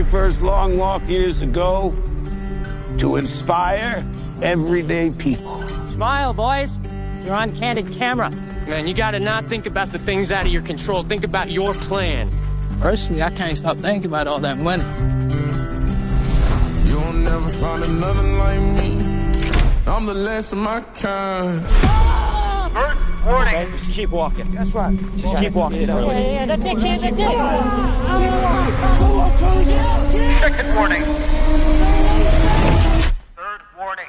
very first long walk years ago to inspire everyday people. Smile, boys. You're on candid camera. Man, you gotta not think about the things out of your control. Think about your plan. Personally, I can't stop thinking about all that money. You'll never find another like me. I'm the last of my kind. Warning. Okay, just keep walking. That's right. Just keep walking. Yeah, that's it, kid. That's it. Second warning. Third warning.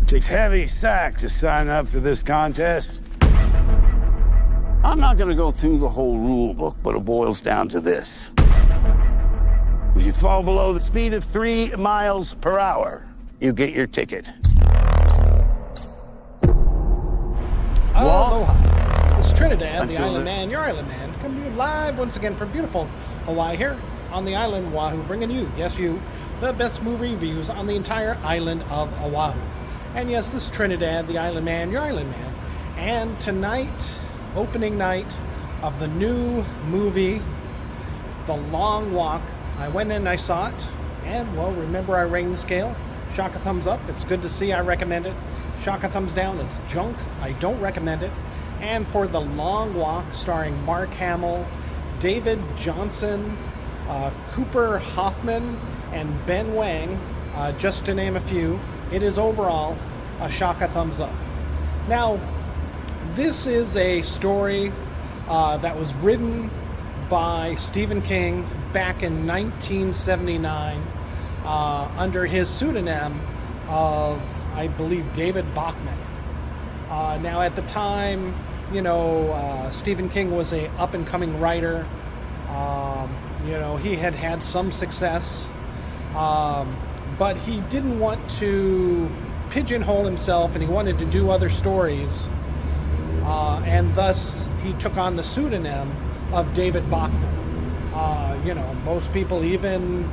It takes heavy sack to sign up for this contest. I'm not going to go through the whole rule book, but it boils down to this. If you fall below the speed of 3 miles per hour, you get your ticket. Aloha. It's Trinidad, the Islandman, your Islandman, coming to you live once again from beautiful Hawaii here on the island of Oahu, bringing you, yes you, the best movie reviews on the entire island of Oahu. And yes, this is Trinidad, the Islandman, your Islandman. And tonight, opening night of the new movie, The Long Walk. I went in, I saw it, and, well, remember I rang the scale. Shaka thumbs up, it's good to see, I recommend it. Shaka thumbs down, it's junk, I don't recommend it. And for The Long Walk, starring Mark Hamill, David Johnson, Cooper Hoffman, and Ben Wang, just to name a few, it is overall a Shaka thumbs up. Now, this is a story that was written by Stephen King back in 1979 under his pseudonym of, I believe, David Bachman. Now, at the time, you know, Stephen King was a up-and-coming writer. You know, he had had some success, but he didn't want to pigeonhole himself, and he wanted to do other stories, and thus he took on the pseudonym of David Bachman. You know, most people, even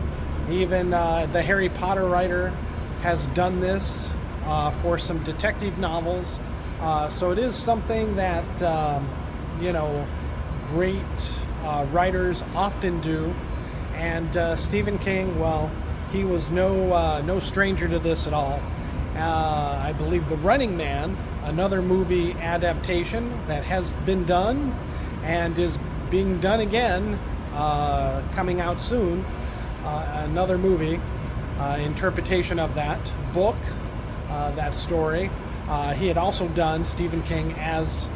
the Harry Potter writer, has done this for some detective novels. So it is something that, you know, great writers often do. And Stephen King, well, he was no stranger to this at all. I believe The Running Man, another movie adaptation that has been done and is being done again, coming out soon. Another movie interpretation of that book, that story. He had also done Stephen King as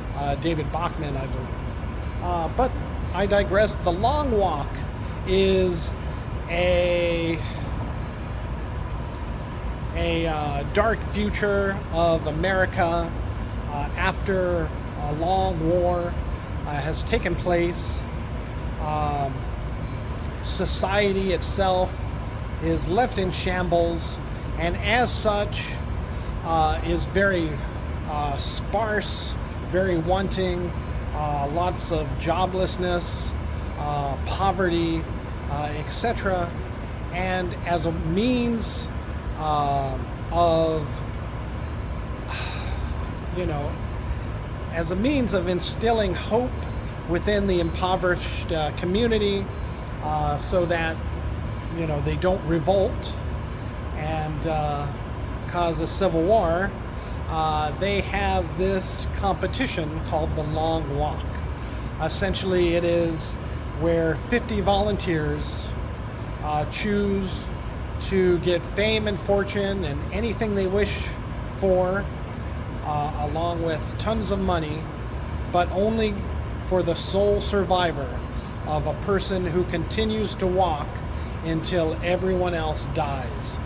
David Bachman, I believe. But I digress. The Long Walk is a dark future of America after a long war has taken place. Society itself is left in shambles, and as such is very sparse, very wanting, lots of joblessness, poverty, etc. And as a means of, you know, as a means of instilling hope within the impoverished community, so that, you know, they don't revolt and cause a civil war, they have this competition called the Long Walk. Essentially, it is where 50 volunteers choose to get fame and fortune and anything they wish for, along with tons of money, but only for the sole survivor of a person who continues to walk until everyone else dies.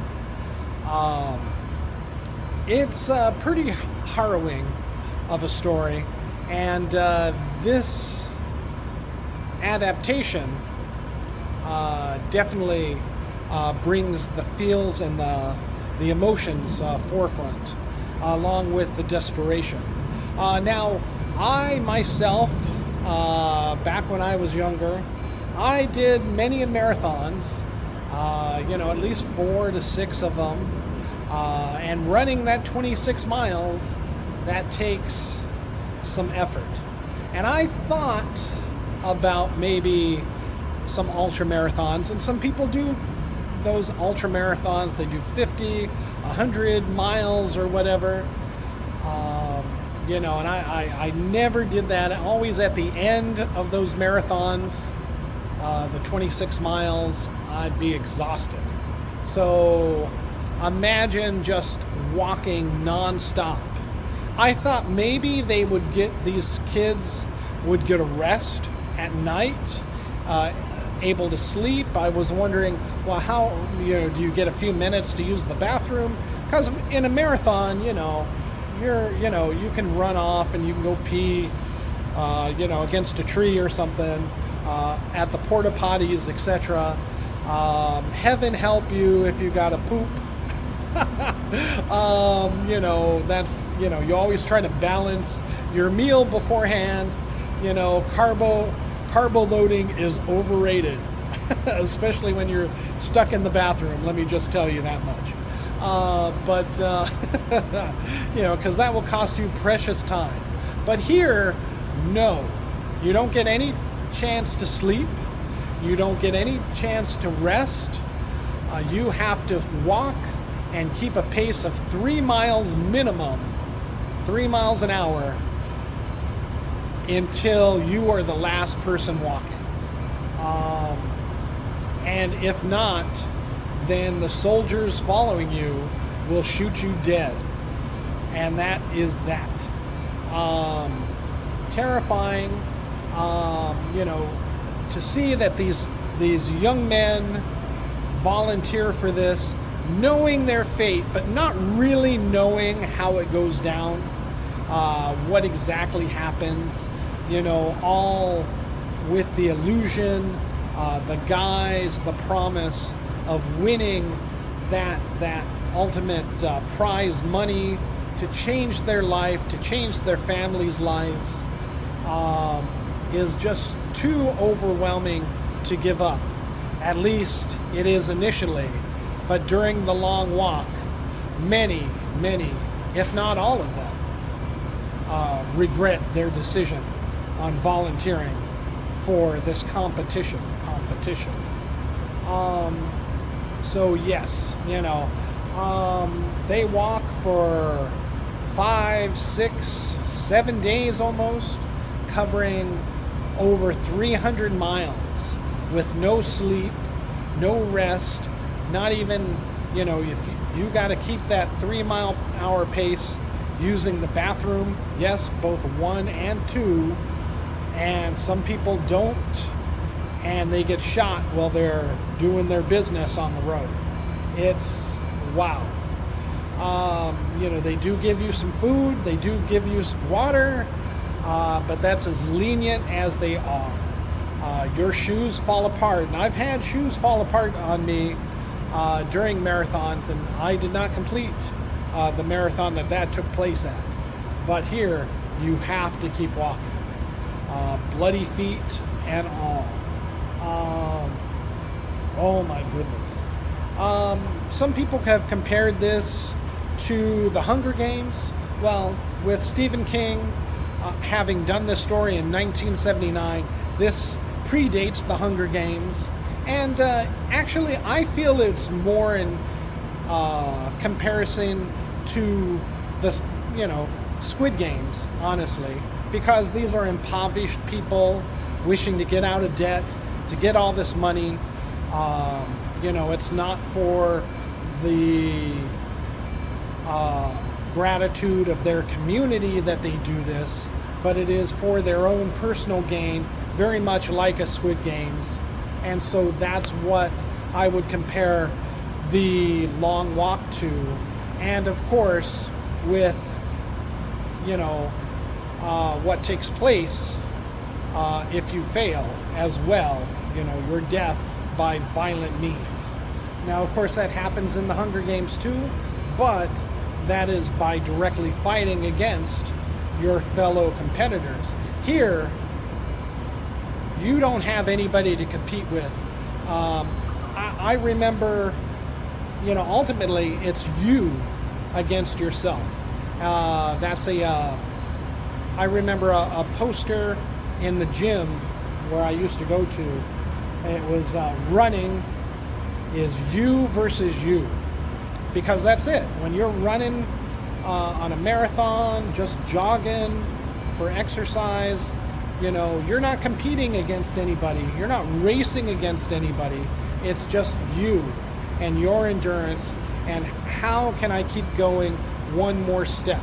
It's pretty harrowing of a story, and this adaptation definitely brings the feels and the emotions forefront, along with the desperation. Now, I myself, back when I was younger, I did many marathons, you know, at least 4 to 6 of them, and running that 26 miles, that takes some effort. And I thought about maybe some ultra marathons, and some people do those ultra marathons. They do 50, 100 miles or whatever. And I never did that. Always at the end of those marathons, the 26 miles, I'd be exhausted. So imagine just walking nonstop. I thought maybe these kids would get a rest at night, able to sleep. I was wondering, well, how do you get a few minutes to use the bathroom? Because in a marathon, you can run off and you can go pee, against a tree or something, at the porta potties, etc. Heaven help you if you got to poop. You always try to balance your meal beforehand. Carbo loading is overrated, especially when you're stuck in the bathroom. Let me just tell you that much. Because that will cost you precious time. But here, no, you don't get any chance to sleep. You don't get any chance to rest. You have to walk and keep a pace of 3 miles minimum, 3 miles an hour, until you are the last person walking. And if not, then the soldiers following you will shoot you dead. And that is that. Terrifying, to see that these young men volunteer for this, knowing their fate, but not really knowing how it goes down, what exactly happens, all with the illusion, the guise, the promise of winning that ultimate prize money to change their life, to change their families' lives, is just too overwhelming to give up. At least it is initially. But during the long walk, many, if not all of them, regret their decision on volunteering for this competition. So yes, they walk for 5, 6, 7 days almost, covering over 300 miles with no sleep, no rest, not even, if you got to keep that 3 mile an hour pace using the bathroom, yes, both 1 and 2, and some people don't, and they get shot while they're doing their business on the road. It's wow. They do give you some food, they do give you some water, but that's as lenient as they are. Your shoes fall apart, and I've had shoes fall apart on me during marathons, and I did not complete the marathon that took place at. But here, you have to keep walking. Bloody feet and all. Oh my goodness. Some people have compared this to the Hunger Games. Well, with Stephen King having done this story in 1979, this predates the Hunger Games. And actually, I feel it's more in comparison to the, Squid Games, honestly, because these are impoverished people wishing to get out of debt, to get all this money. It's not for the gratitude of their community that they do this, but it is for their own personal gain, very much like a Squid Games. And so that's what I would compare the long walk to. And of course, with, what takes place if you fail as well, your death by violent means. Now, of course, that happens in the Hunger Games too, but that is by directly fighting against your fellow competitors. Here, you don't have anybody to compete with. I remember, ultimately it's you against yourself. I remember a poster in the gym where I used to go to. It was running is you versus you, because that's it. When you're running on a marathon, just jogging for exercise, you know, you're not competing against anybody. You're not racing against anybody. It's just you and your endurance and how can I keep going one more step.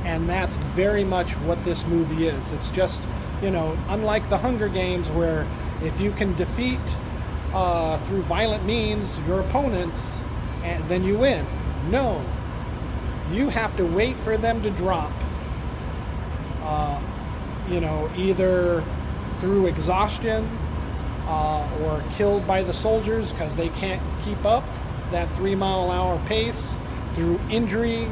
And that's very much what this movie is. It's just, you know, unlike the Hunger Games, where if you can defeat through violent means your opponents, and then you win. No, you have to wait for them to drop, you know, either through exhaustion or killed by the soldiers because they can't keep up that 3-mile-an-hour pace, through injury.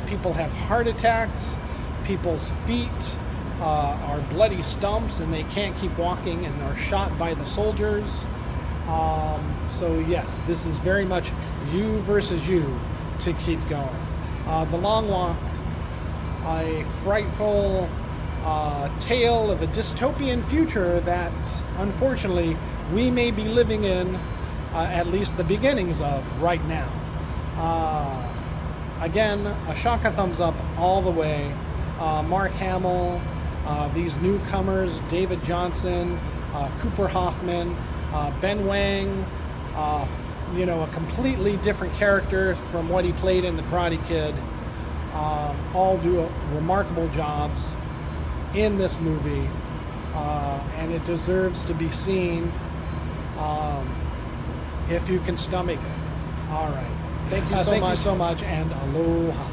People have heart attacks, people's feet are bloody stumps and they can't keep walking and are shot by the soldiers. So yes, this is very much you versus you to keep going. The Long Walk, a frightful tale of a dystopian future that unfortunately we may be living in at least the beginnings of right now. Again, a Shaka thumbs up all the way. Mark Hamill, these newcomers, David Johnson, Cooper Hoffman, Ben Wang, you know, a completely different character from what he played in The Karate Kid, all do remarkable jobs in this movie, and it deserves to be seen if you can stomach it. All right. Thank you so much, and aloha.